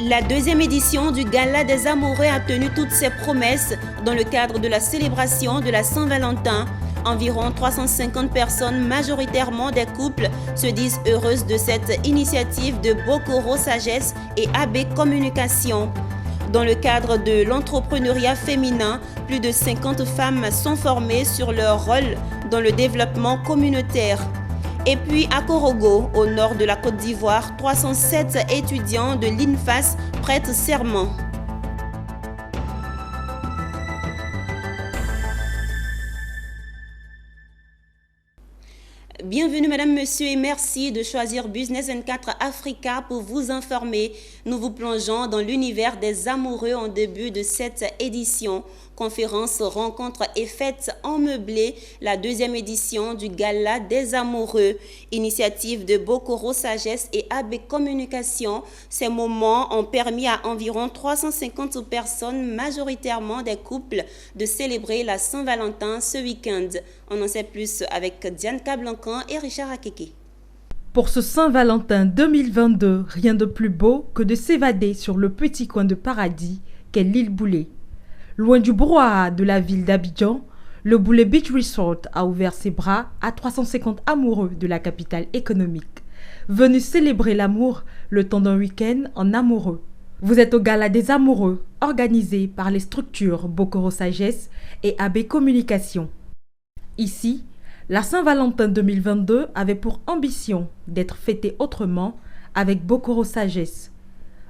La deuxième édition du Gala des Amoureux a tenu toutes ses promesses dans le cadre de la célébration de la Saint-Valentin. Environ 350 personnes, majoritairement des couples, se disent heureuses de cette initiative de Bokoro Sagesse et AB Communication. Dans le cadre de l'entrepreneuriat féminin, plus de 50 femmes sont formées sur leur rôle dans le développement communautaire. Et puis à Korogo, au nord de la Côte d'Ivoire, 307 étudiants de l'INFAS prêtent serment. Bienvenue Madame, Monsieur et merci de choisir Business 24 Africa pour vous informer. Nous vous plongeons dans l'univers des amoureux en début de cette édition. Conférence, rencontre et fête en meublé, la deuxième édition du Gala des Amoureux. Initiative de Bokoro Sagesse et AB Communication. Ces moments ont permis à environ 350 personnes, majoritairement des couples, de célébrer la Saint-Valentin ce week-end. On en sait plus avec Diane Cablancan et Richard Akeke. Pour ce Saint-Valentin 2022, rien de plus beau que de s'évader sur le petit coin de paradis qu'est l'île Boulé. Loin du brouhaha de la ville d'Abidjan, le Boulé Beach Resort a ouvert ses bras à 350 amoureux de la capitale économique, venus célébrer l'amour le temps d'un week-end en amoureux. Vous êtes au Gala des Amoureux, organisé par les structures Bokoro Sagesse et AB Communication. Ici, la Saint-Valentin 2022 avait pour ambition d'être fêtée autrement avec Bokoro Sagesse.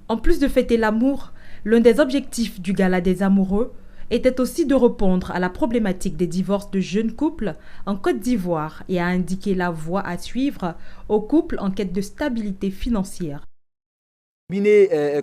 En plus de fêter l'amour, l'un des objectifs du Gala des Amoureux était aussi de répondre à la problématique des divorces de jeunes couples en Côte d'Ivoire et à indiquer la voie à suivre aux couples en quête de stabilité financière.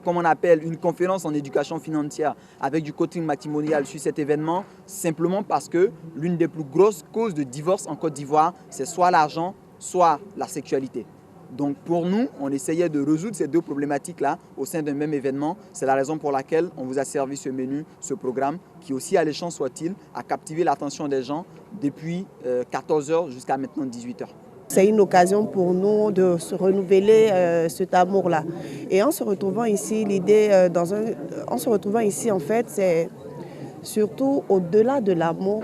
Comme on appelle, une conférence en éducation financière avec du coaching matrimonial sur cet événement, simplement parce que l'une des plus grosses causes de divorce en Côte d'Ivoire, c'est soit l'argent, soit la sexualité. Donc pour nous, on essayait de résoudre ces deux problématiques-là au sein d'un même événement. C'est la raison pour laquelle on vous a servi ce menu, ce programme, qui aussi alléchant soit-il, a captivé l'attention des gens depuis 14h jusqu'à maintenant 18h. C'est une occasion pour nous de se renouveler cet amour-là. Et en se retrouvant ici, en fait, c'est surtout au-delà de l'amour.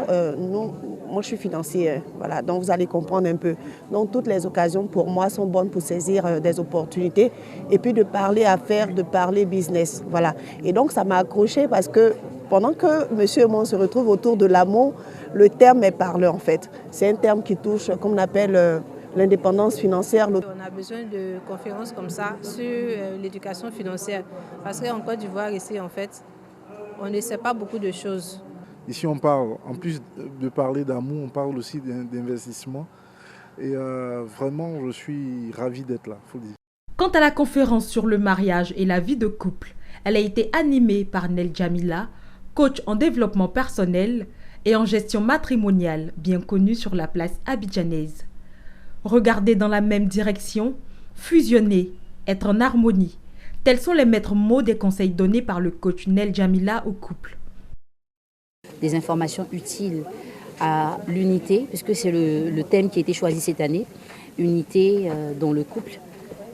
Moi, je suis financière, voilà, donc vous allez comprendre un peu. Donc, toutes les occasions pour moi sont bonnes pour saisir des opportunités et puis de parler affaires, de parler business, voilà. Et donc, ça m'a accroché parce que pendant que monsieur et moi on se retrouve autour de l'amour, le terme est parleur en fait. C'est un terme qui touche, comme on appelle, l'indépendance financière. On a besoin de conférences comme ça sur l'éducation financière parce qu'en Côte d'Ivoire, ici, en fait, on ne sait pas beaucoup de choses. Ici, on parle, en plus de parler d'amour, on parle aussi d'investissement. Et vraiment, je suis ravi d'être là, faut le dire. Quant à la conférence sur le mariage et la vie de couple, elle a été animée par Nel Jamila, coach en développement personnel et en gestion matrimoniale, bien connue sur la place abidjanaise. Regarder dans la même direction, fusionner, être en harmonie. Tels sont les maîtres mots des conseils donnés par le coach Nel Jamila au couple. Des informations utiles à l'unité, puisque c'est le thème qui a été choisi cette année, unité dans le couple,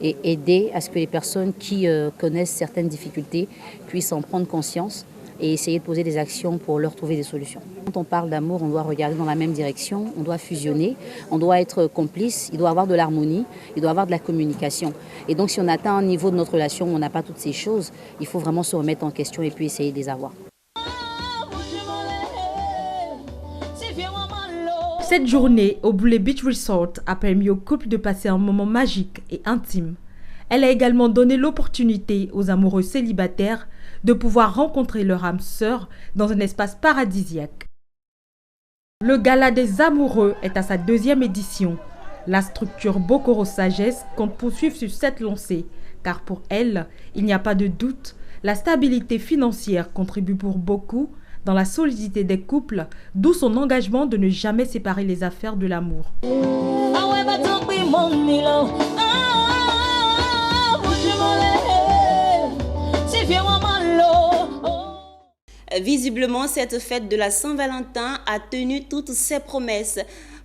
et aider à ce que les personnes qui connaissent certaines difficultés puissent en prendre conscience et essayer de poser des actions pour leur trouver des solutions. Quand on parle d'amour, on doit regarder dans la même direction, on doit fusionner, on doit être complice, il doit y avoir de l'harmonie, il doit y avoir de la communication. Et donc si on atteint un niveau de notre relation où on n'a pas toutes ces choses, il faut vraiment se remettre en question et puis essayer de les avoir. Cette journée au Boulé Beach Resort a permis au couple de passer un moment magique et intime. Elle a également donné l'opportunité aux amoureux célibataires de pouvoir rencontrer leur âme sœur dans un espace paradisiaque. Le Gala des Amoureux est à sa deuxième édition. La structure Bokoro Sagesse compte poursuivre sur cette lancée, car pour elle, il n'y a pas de doute, la stabilité financière contribue pour beaucoup dans la solidité des couples, d'où son engagement de ne jamais séparer les affaires de l'amour. Visiblement, cette fête de la Saint-Valentin a tenu toutes ses promesses.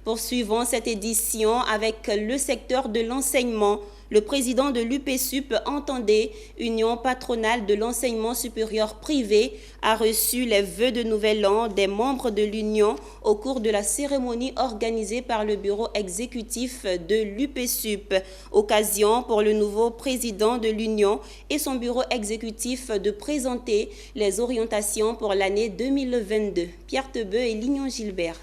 Poursuivons cette édition avec le secteur de l'enseignement. le président de l'UPSUP entendait, Union patronale de l'enseignement supérieur privé, a reçu les vœux de nouvel an des membres de l'Union au cours de la cérémonie organisée par le bureau exécutif de l'UPSUP. Occasion pour le nouveau président de l'Union et son bureau exécutif de présenter les orientations pour l'année 2022. Pierre Tebeu et Lignon Gilbert.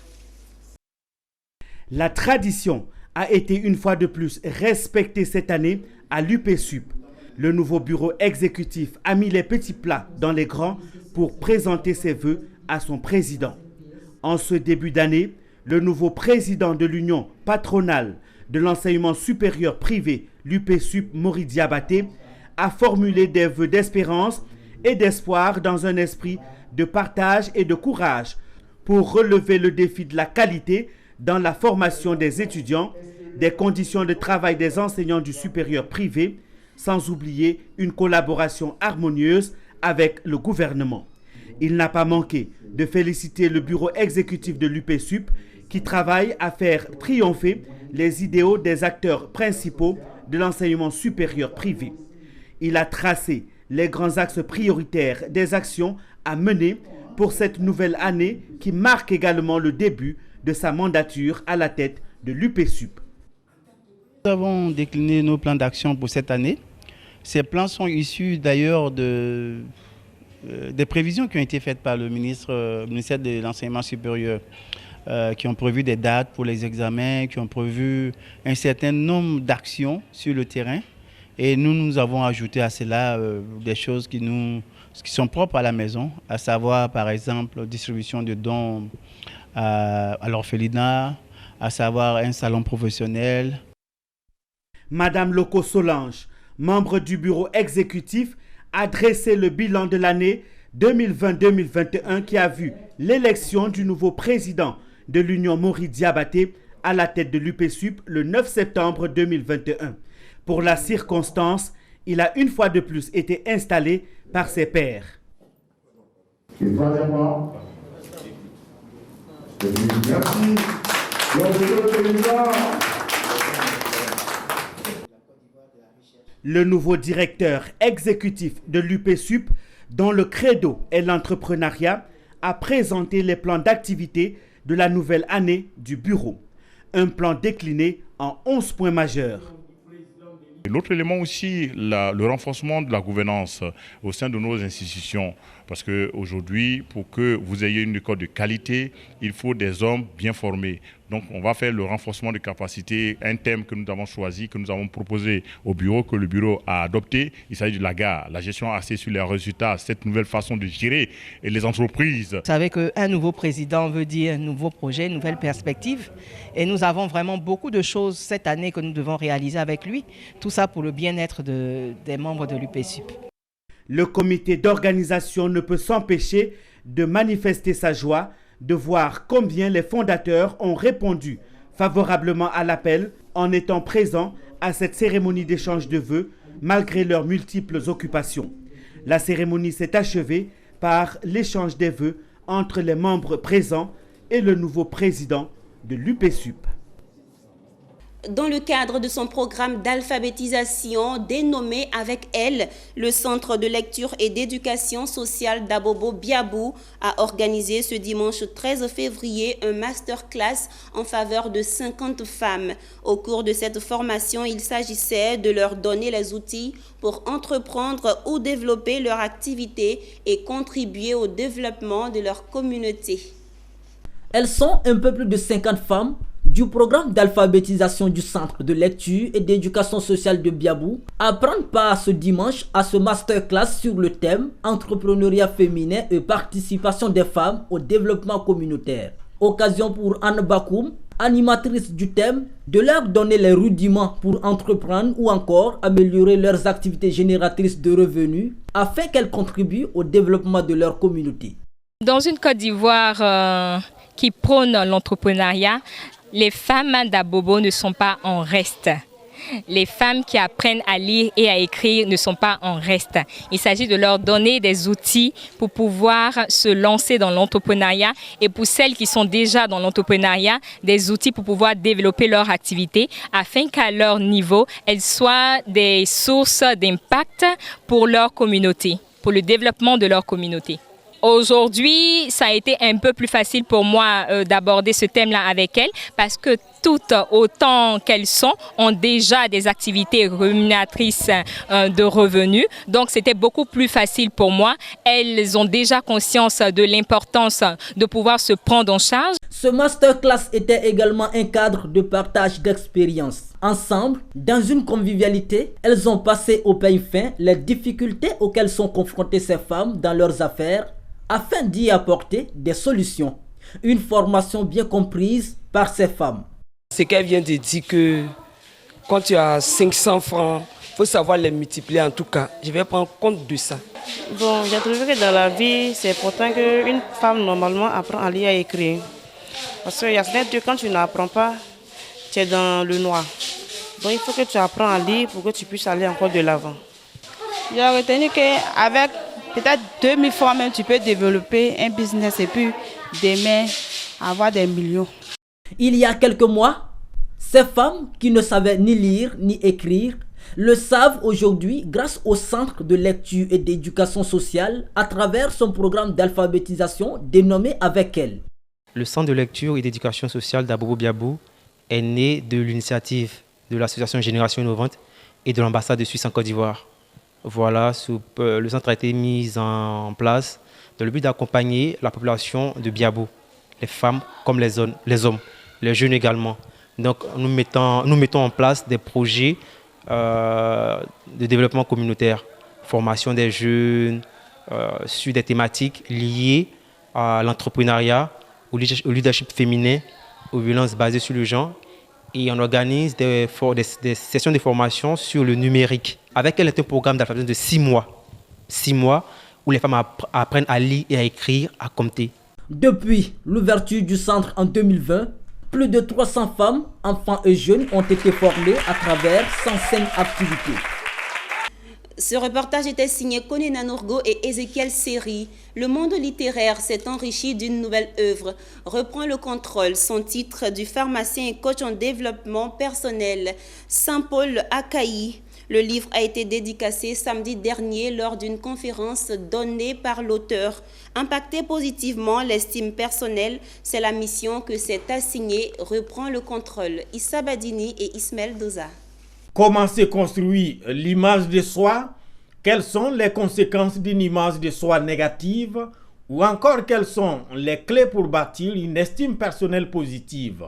La tradition a été une fois de plus respectée cette année à l'UPSUP. Le nouveau bureau exécutif a mis les petits plats dans les grands pour présenter ses vœux à son président. En ce début d'année, le nouveau président de l'Union patronale de l'enseignement supérieur privé, l'UPSUP Maury Diabaté, a formulé des vœux d'espérance et d'espoir dans un esprit de partage et de courage pour relever le défi de la qualité dans la formation des étudiants, des conditions de travail des enseignants du supérieur privé, sans oublier une collaboration harmonieuse avec le gouvernement. Il n'a pas manqué de féliciter le bureau exécutif de l'UPSUP qui travaille à faire triompher les idéaux des acteurs principaux de l'enseignement supérieur privé. Il a tracé les grands axes prioritaires des actions à mener pour cette nouvelle année qui marque également le début de sa mandature à la tête de l'UPSUP. Nous avons décliné nos plans d'action pour cette année. Ces plans sont issus d'ailleurs des prévisions qui ont été faites par le ministère de l'Enseignement supérieur, qui ont prévu des dates pour les examens, qui ont prévu un certain nombre d'actions sur le terrain. Et nous avons ajouté à cela des choses qui sont propres à la maison, à savoir par exemple la distribution de dons à l'orphelinat, à savoir un salon professionnel. Madame Loco Solange, membre du bureau exécutif, a dressé le bilan de l'année 2020-2021 qui a vu l'élection du nouveau président de l'Union Maury Diabaté à la tête de l'UPSUP le 9 septembre 2021. Pour la circonstance, il a une fois de plus été installé par ses pairs. Et troisièmement, merci. Le nouveau directeur exécutif de l'UPSUP, dont le credo est l'entrepreneuriat, a présenté les plans d'activité de la nouvelle année du bureau. Un plan décliné en 11 points majeurs. L'autre élément aussi, le renforcement de la gouvernance au sein de nos institutions. Parce qu'aujourd'hui, pour que vous ayez une école de qualité, il faut des hommes bien formés. Donc on va faire le renforcement de capacités, un thème que nous avons choisi, que nous avons proposé au bureau, que le bureau a adopté. Il s'agit de l'AGA, la gestion axée sur les résultats, cette nouvelle façon de gérer les entreprises. Vous savez qu'un nouveau président veut dire un nouveau projet, une nouvelle perspective. Et nous avons vraiment beaucoup de choses cette année que nous devons réaliser avec lui. Tout ça pour le bien-être des membres de l'UPSUP. Le comité d'organisation ne peut s'empêcher de manifester sa joie de voir combien les fondateurs ont répondu favorablement à l'appel en étant présents à cette cérémonie d'échange de vœux malgré leurs multiples occupations. La cérémonie s'est achevée par l'échange des vœux entre les membres présents et le nouveau président de l'UPSUP. Dans le cadre de son programme d'alphabétisation dénommé avec elle, le Centre de lecture et d'éducation sociale d'Abobo Biabou a organisé ce dimanche 13 février un masterclass en faveur de 50 femmes. Au cours de cette formation, il s'agissait de leur donner les outils pour entreprendre ou développer leur activité et contribuer au développement de leur communauté. Elles sont un peu plus de 50 femmes du programme d'alphabétisation du Centre de lecture et d'éducation sociale de Biabou à prendre part ce dimanche à ce masterclass sur le thème entrepreneuriat féminin et participation des femmes au développement communautaire. Occasion pour Anne Bakoum, animatrice du thème, de leur donner les rudiments pour entreprendre ou encore améliorer leurs activités génératrices de revenus afin qu'elles contribuent au développement de leur communauté. Dans une Côte d'Ivoire qui prône l'entrepreneuriat, les femmes d'Abobo ne sont pas en reste. les femmes qui apprennent à lire et à écrire ne sont pas en reste. Il s'agit de leur donner des outils pour pouvoir se lancer dans l'entrepreneuriat et pour celles qui sont déjà dans l'entrepreneuriat, des outils pour pouvoir développer leur activité afin qu'à leur niveau, elles soient des sources d'impact pour leur communauté, pour le développement de leur communauté. Aujourd'hui, ça a été un peu plus facile pour moi d'aborder ce thème-là avec elles parce que toutes, autant qu'elles sont, ont déjà des activités rémunératrices de revenus. Donc, c'était beaucoup plus facile pour moi. Elles ont déjà conscience de l'importance de pouvoir se prendre en charge. Ce masterclass était également un cadre de partage d'expériences. Ensemble, dans une convivialité, elles ont passé au peigne fin les difficultés auxquelles sont confrontées ces femmes dans leurs affaires afin d'y apporter des solutions. Une formation bien comprise par ces femmes. C'est qu'elle vient de dire que quand tu as 500 francs, il faut savoir les multiplier en tout cas. Je vais prendre compte de ça. Bon, j'ai trouvé que dans la vie, c'est important qu'une femme normalement apprend à lire et à écrire. Parce qu'il y a certains trucs, quand tu n'apprends pas, tu es dans le noir. Donc il faut que tu apprennes à lire pour que tu puisses aller encore de l'avant. J'ai retenu qu'avec peut-être 2000 francs même, tu peux développer un business et puis demain avoir des millions. Il y a quelques mois, ces femmes qui ne savaient ni lire ni écrire le savent aujourd'hui grâce au Centre de lecture et d'éducation sociale à travers son programme d'alphabétisation dénommé Avec elle. Le Centre de lecture et d'éducation sociale d'Abobo-Biabou est né de l'initiative de l'association Génération Innovante et de l'ambassade de Suisse en Côte d'Ivoire. Voilà, le centre a été mis en place dans le but d'accompagner la population de Biabou, les femmes comme les hommes, les jeunes également. Donc nous mettons en place des projets de développement communautaire, formation des jeunes sur des thématiques liées à l'entrepreneuriat, au leadership féminin, aux violences basées sur le genre. Et on organise des sessions de formation sur le numérique. Avec elle, c'est un programme d'alphabétisation de 6 mois. 6 mois où les femmes apprennent à lire et à écrire, à compter. Depuis l'ouverture du centre en 2020, plus de 300 femmes, enfants et jeunes ont été formés à travers 105 activités. Ce reportage était signé Konena Nourgo et Ezekiel Seri. Le monde littéraire s'est enrichi d'une nouvelle œuvre. Reprend le contrôle, son titre du pharmacien et coach en développement personnel, Saint-Paul Akaï. Le livre a été dédicacé samedi dernier lors d'une conférence donnée par l'auteur. Impacter positivement l'estime personnelle, c'est la mission que s'est assignée Reprend le contrôle. Issa Badini et Ismaël Doza. Comment se construit l'image de soi? Quelles sont les conséquences d'une image de soi négative? Ou encore quelles sont les clés pour bâtir une estime personnelle positive?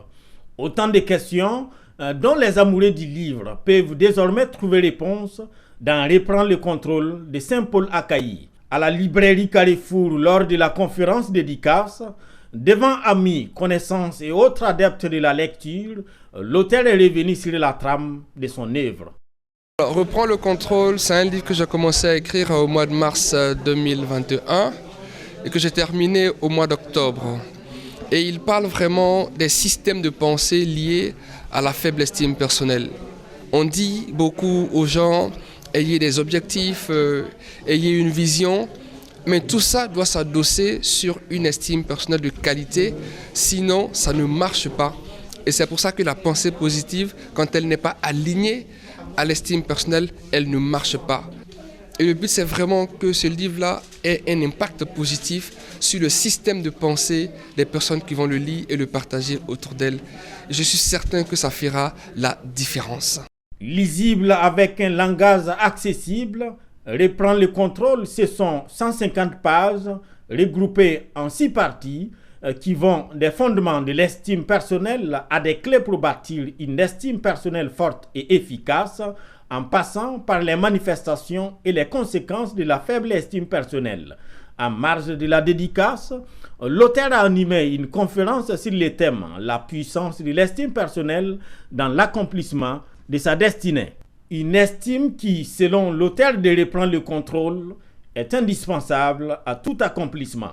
Autant de questions dont les amoureux du livre peuvent désormais trouver réponse dans Reprendre le contrôle de Saint-Paul Akaï. À la librairie Carrefour lors de la conférence dédicace, devant amis, connaissances et autres adeptes de la lecture, l'auteur est revenu sur la trame de son œuvre. Reprends le contrôle, c'est un livre que j'ai commencé à écrire au mois de mars 2021 et que j'ai terminé au mois d'octobre. Et il parle vraiment des systèmes de pensée liés à la faible estime personnelle. On dit beaucoup aux gens, ayez des objectifs, ayez une vision, mais tout ça doit s'adosser sur une estime personnelle de qualité, sinon ça ne marche pas. Et c'est pour ça que la pensée positive, quand elle n'est pas alignée à l'estime personnelle, elle ne marche pas. Et le but, c'est vraiment que ce livre-là ait un impact positif sur le système de pensée des personnes qui vont le lire et le partager autour d'elles. Je suis certain que ça fera la différence. Lisible avec un langage accessible, Reprendre le contrôle, ce sont 150 pages regroupées en 6 parties qui vont des fondements de l'estime personnelle à des clés pour bâtir une estime personnelle forte et efficace, en passant par les manifestations et les conséquences de la faible estime personnelle. En marge de la dédicace, l'auteur a animé une conférence sur le thème « La puissance de l'estime personnelle dans l'accomplissement de sa destinée ». Une estime qui, selon l'auteur de Reprendre le contrôle, est indispensable à tout accomplissement.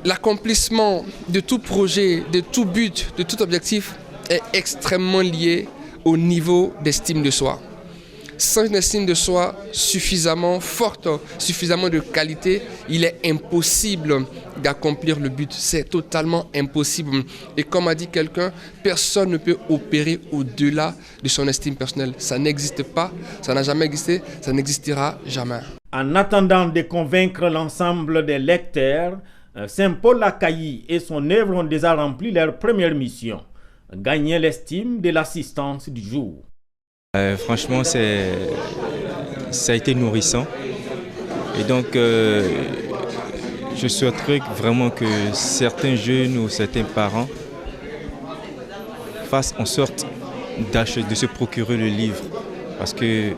L'accomplissement de tout projet, de tout but, de tout objectif est extrêmement lié au niveau d'estime de soi. Sans une estime de soi suffisamment forte, suffisamment de qualité, il est impossible d'accomplir le but. C'est totalement impossible. Et comme a dit quelqu'un, personne ne peut opérer au-delà de son estime personnelle. Ça n'existe pas, ça n'a jamais existé, ça n'existera jamais. En attendant de convaincre l'ensemble des lecteurs, Saint Paul Acailly et son œuvre ont déjà rempli leur première mission, gagner l'estime de l'assistance du jour. Franchement, ça a été nourrissant. Et donc, je souhaiterais vraiment que certains jeunes ou certains parents fassent en sorte de se procurer le livre. Parce que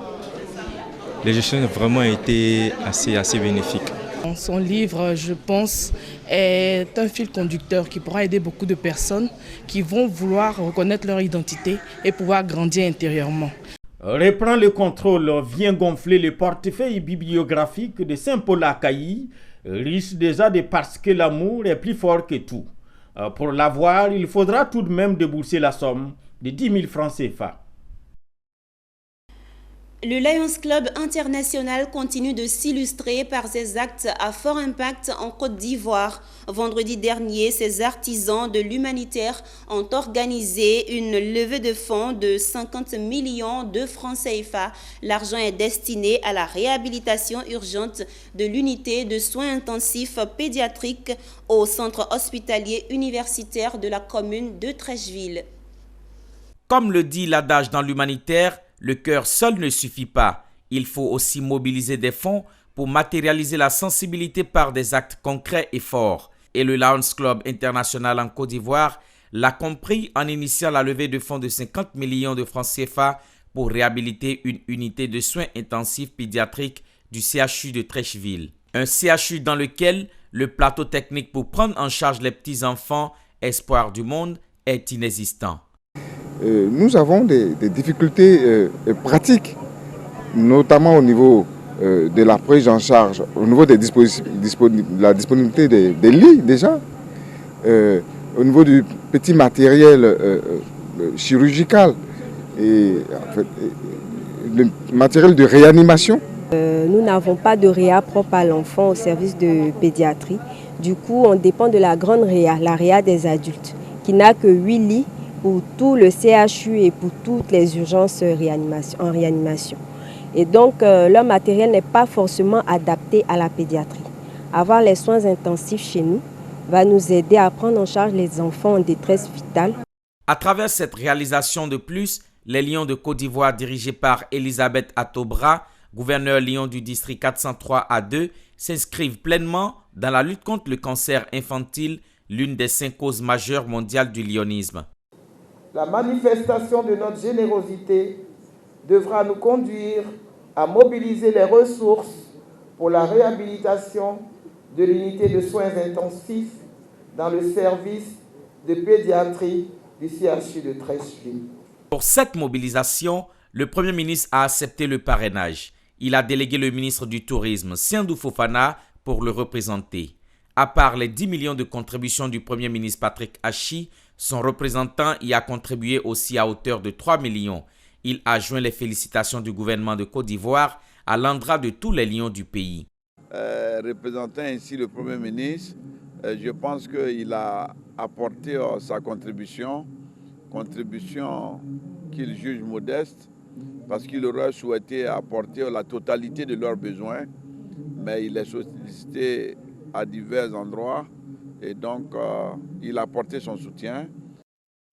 les gestions ont vraiment été assez bénéfiques. Son livre, je pense, est un fil conducteur qui pourra aider beaucoup de personnes qui vont vouloir reconnaître leur identité et pouvoir grandir intérieurement. Reprend le contrôle vient gonfler le portefeuille bibliographique de Saint Paul Acailly, riche déjà de parce que l'amour est plus fort que tout. Pour l'avoir, il faudra tout de même débourser la somme de 10 000 francs CFA. Le Lions Club international continue de s'illustrer par ses actes à fort impact en Côte d'Ivoire. Vendredi dernier, ces artisans de l'humanitaire ont organisé une levée de fonds de 50 millions de francs CFA. L'argent est destiné à la réhabilitation urgente de l'unité de soins intensifs pédiatriques au centre hospitalier universitaire de la commune de Trècheville. Comme le dit l'adage dans l'humanitaire, le cœur seul ne suffit pas. Il faut aussi mobiliser des fonds pour matérialiser la sensibilité par des actes concrets et forts. Et le Lions Club international en Côte d'Ivoire l'a compris en initiant la levée de fonds de 50 millions de francs CFA pour réhabiliter une unité de soins intensifs pédiatriques du CHU de Trècheville. Un CHU dans lequel le plateau technique pour prendre en charge les petits-enfants, espoir du monde, est inexistant. Nous avons des difficultés pratiques, notamment au niveau de la prise en charge, au niveau de la disponibilité des lits déjà, au niveau du petit matériel chirurgical et en fait, le matériel de réanimation. Nous n'avons pas de réa propre à l'enfant au service de pédiatrie. Du coup, on dépend de la grande réa, la réa des adultes, qui n'a que 8 lits pour tout le CHU et pour toutes les urgences en réanimation. Et donc, leur matériel n'est pas forcément adapté à la pédiatrie. Avoir les soins intensifs chez nous va nous aider à prendre en charge les enfants en détresse vitale. À travers cette réalisation de plus, les Lions de Côte d'Ivoire dirigés par Elisabeth Atobra, gouverneur Lion du district 403A2, s'inscrivent pleinement dans la lutte contre le cancer infantile, l'une des 5 causes majeures mondiales du lionisme. La manifestation de notre générosité devra nous conduire à mobiliser les ressources pour la réhabilitation de l'unité de soins intensifs dans le service de pédiatrie du CHU de Trècheville. Pour cette mobilisation, le Premier ministre a accepté le parrainage. Il a délégué le ministre du Tourisme, Siandou Fofana, pour le représenter. À part les 10 millions de contributions du Premier ministre Patrick Hachi, son représentant y a contribué aussi à hauteur de 3 millions. Il a joint les félicitations du gouvernement de Côte d'Ivoire à l'endroit de tous les lions du pays. Représentant ici le Premier ministre, je pense qu'il a apporté sa contribution qu'il juge modeste, parce qu'il aurait souhaité apporter la totalité de leurs besoins, mais il est sollicité à divers endroits. Et donc, il a apporté son soutien.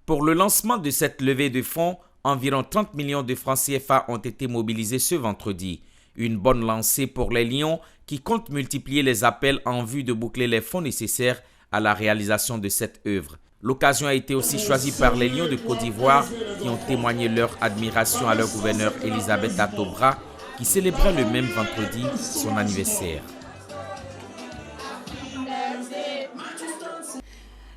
Pour le lancement de cette levée de fonds, environ 30 millions de francs CFA ont été mobilisés ce vendredi. Une bonne lancée pour les Lions qui comptent multiplier les appels en vue de boucler les fonds nécessaires à la réalisation de cette œuvre. L'occasion a été aussi choisie par les Lions de Côte d'Ivoire qui ont témoigné leur admiration à leur gouverneur Elisabeth Atobra qui célébrait le même vendredi son anniversaire.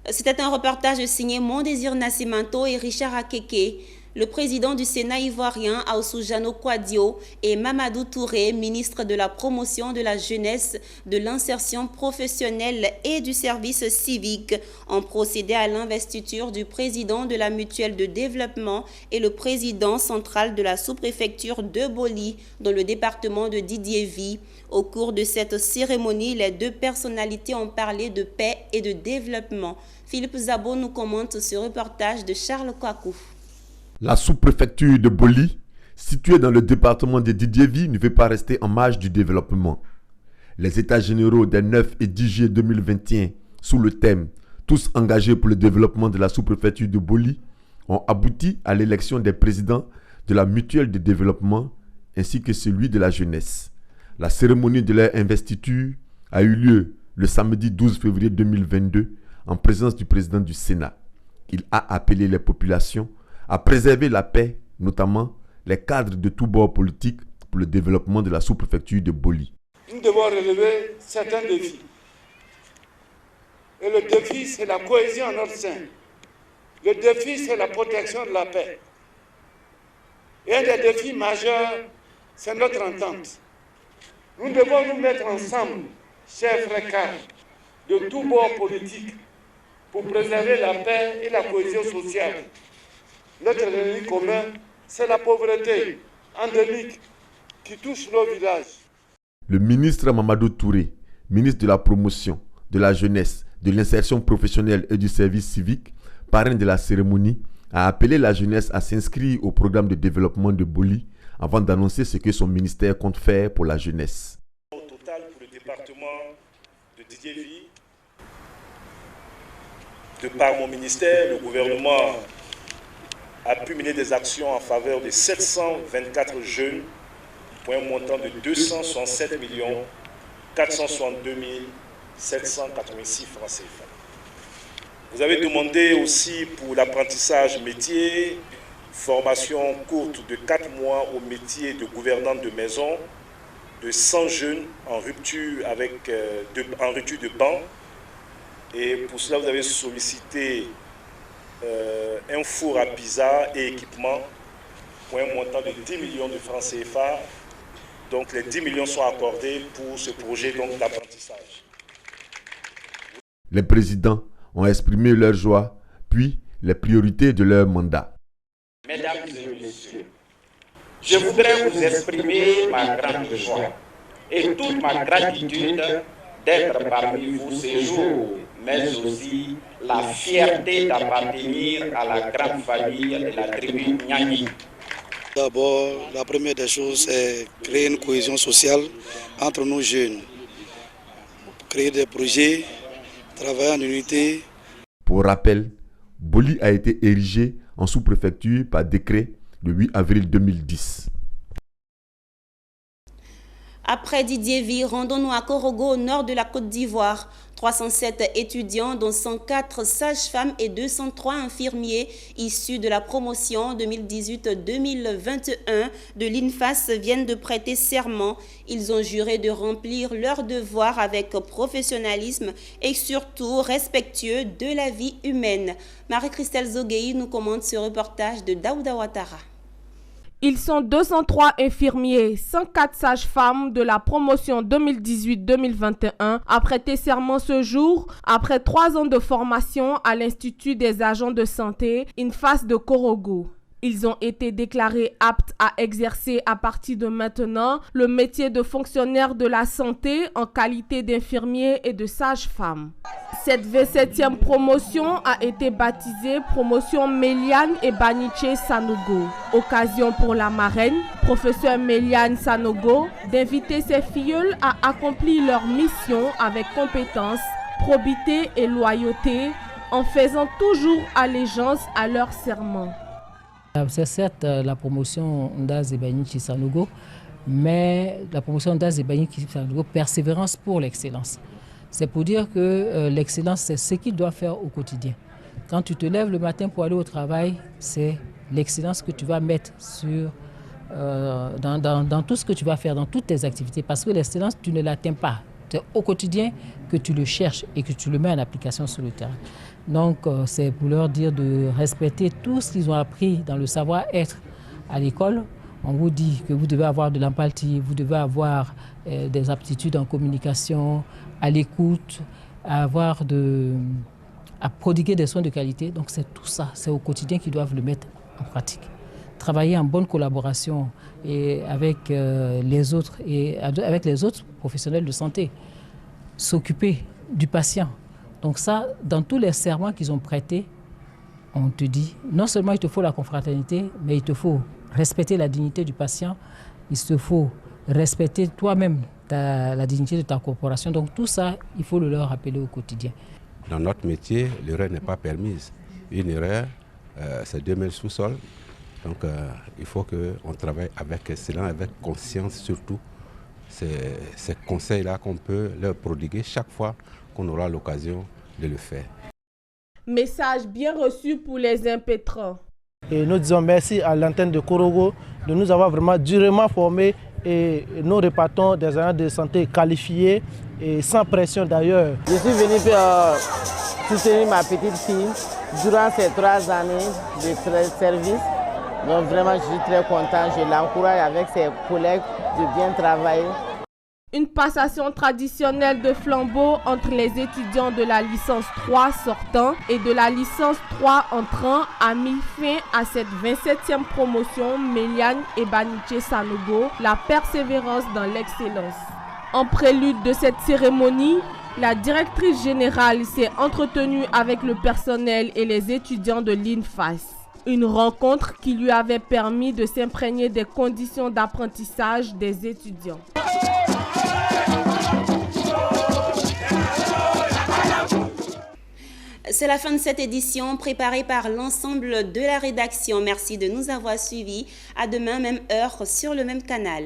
C'était un reportage signé Mon Désir Nascimento et Richard Akeke. Le président du Sénat ivoirien, Aoussou Jano Kouadio, et Mamadou Touré, ministre de la promotion de la jeunesse, de l'insertion professionnelle et du service civique, ont procédé à l'investiture du président de la mutuelle de développement et le président central de la sous-préfecture de Boli, dans le département de Didiévi. Au cours de cette cérémonie, les deux personnalités ont parlé de paix et de développement. Philippe Zabo nous commente ce reportage de Charles Kouakou. La sous-préfecture de Boli, située dans le département de Didiévi, ne veut pas rester en marge du développement. Les États généraux des 9 et 10 juillet 2021, sous le thème « Tous engagés pour le développement de la sous-préfecture de Boli », ont abouti à l'élection des présidents de la mutuelle de développement ainsi que celui de la jeunesse. La cérémonie de leur investiture a eu lieu le samedi 12 février 2022 en présence du président du Sénat. Il a appelé les populations à préserver la paix, notamment les cadres de tous bords politiques pour le développement de la sous-préfecture de Boli. Nous devons relever certains défis. Et le défi, c'est la cohésion en notre sein. Le défi, c'est la protection de la paix. Et un des défis majeurs, c'est notre entente. Nous devons nous mettre ensemble, chers frères cadres, de tous bords politiques, pour préserver la paix et la cohésion sociale. Notre ennemi commun, c'est la pauvreté endémique qui touche nos villages. Le ministre Mamadou Touré, ministre de la promotion, de la jeunesse, de l'insertion professionnelle et du service civique, parrain de la cérémonie, a appelé la jeunesse à s'inscrire au programme de développement de Boli avant d'annoncer ce que son ministère compte faire pour la jeunesse. Au total, pour le département de Didiévi, de par mon ministère, le gouvernement a pu mener des actions en faveur de 724 jeunes pour un montant de 267 462 786 francs CFA. Vous avez demandé aussi pour l'apprentissage métier, formation courte de 4 mois au métier de gouvernante de maison, de 100 jeunes en rupture de banc. Et pour cela, vous avez sollicité un four à pizza et équipement pour un montant de 10 millions de francs CFA. Donc les 10 millions sont accordés pour ce projet d'apprentissage. Les présidents ont exprimé leur joie, puis les priorités de leur mandat. Mesdames et messieurs, je voudrais vous exprimer ma grande joie et toute ma gratitude d'être parmi vous ce jour, mais aussi la fierté d'appartenir à la grande famille de la tribu Nyani. D'abord, la première des choses, c'est créer une cohésion sociale entre nos jeunes, créer des projets, travailler en unité. Pour rappel, Boli a été érigé en sous-préfecture par décret le 8 avril 2010. Après Didiévi, rendons-nous à Korogo, au nord de la Côte d'Ivoire. 307 étudiants, dont 104 sages-femmes et 203 infirmiers issus de la promotion 2018-2021 de l'INFAS viennent de prêter serment. Ils ont juré de remplir leurs devoirs avec professionnalisme et surtout respectueux de la vie humaine. Marie-Christelle Zogueï nous commente ce reportage de Daouda Ouattara. Ils sont 203 infirmiers, 104 sages-femmes de la promotion 2018-2021 à prêter serment ce jour après 3 ans de formation à l'Institut des agents de santé INFAS de Korogo. Ils ont été déclarés aptes à exercer à partir de maintenant le métier de fonctionnaire de la santé en qualité d'infirmier et de sage-femme. Cette 27e promotion a été baptisée Promotion Méliane et Baniche Sanogo. Occasion pour la marraine, professeure Méliane Sanogo, d'inviter ses filleuls à accomplir leur mission avec compétence, probité et loyauté, en faisant toujours allégeance à leur serment. C'est certes la promotion Ndaz et Baniche Sanogo, mais la promotion Ndaz et Baniche Sanogo, persévérance pour l'excellence. C'est pour dire que l'excellence, c'est ce qu'il doit faire au quotidien. Quand tu te lèves le matin pour aller au travail, c'est l'excellence que tu vas mettre dans tout ce que tu vas faire, dans toutes tes activités. Parce que l'excellence, tu ne l'atteins pas C'est au quotidien que tu le cherches et que tu le mets en application sur le terrain. Donc, c'est pour leur dire de respecter tout ce qu'ils ont appris dans le savoir-être à l'école. On vous dit que vous devez avoir de l'empathie, vous devez avoir des aptitudes en communication, à l'écoute, à prodiguer des soins de qualité. Donc, c'est tout ça, c'est au quotidien qu'ils doivent le mettre en pratique. Travailler en bonne collaboration avec les autres professionnels de santé, s'occuper du patient. Donc ça, dans tous les serments qu'ils ont prêtés, on te dit, non seulement il te faut la confraternité, mais il te faut respecter la dignité du patient, il te faut respecter toi-même la dignité de ta corporation. Donc tout ça, il faut le leur rappeler au quotidien. Dans notre métier, l'erreur n'est pas permise. Une erreur, c'est 2000 sous-sol. Donc il faut qu'on travaille avec excellence, avec conscience surtout. C'est ces conseils-là qu'on peut leur prodiguer chaque fois qu'on aura l'occasion de le faire. Message bien reçu pour les impétrants. Et nous disons merci à l'antenne de Korogo de nous avoir vraiment durement formés et nous repartons des agents de santé qualifiés et sans pression d'ailleurs. Je suis venu pour soutenir ma petite fille durant ces 3 années de service. Donc vraiment, je suis très content. Je l'encourage avec ses collègues de bien travailler. Une passation traditionnelle de flambeau entre les étudiants de la licence 3 sortant et de la licence 3 entrant a mis fin à cette 27e promotion Méliane Ebaniche Sanogo, la persévérance dans l'excellence. En prélude de cette cérémonie, la directrice générale s'est entretenue avec le personnel et les étudiants de l'INFAS. Une rencontre qui lui avait permis de s'imprégner des conditions d'apprentissage des étudiants. C'est la fin de cette édition préparée par l'ensemble de la rédaction. Merci de nous avoir suivis. À demain, même heure, sur le même canal.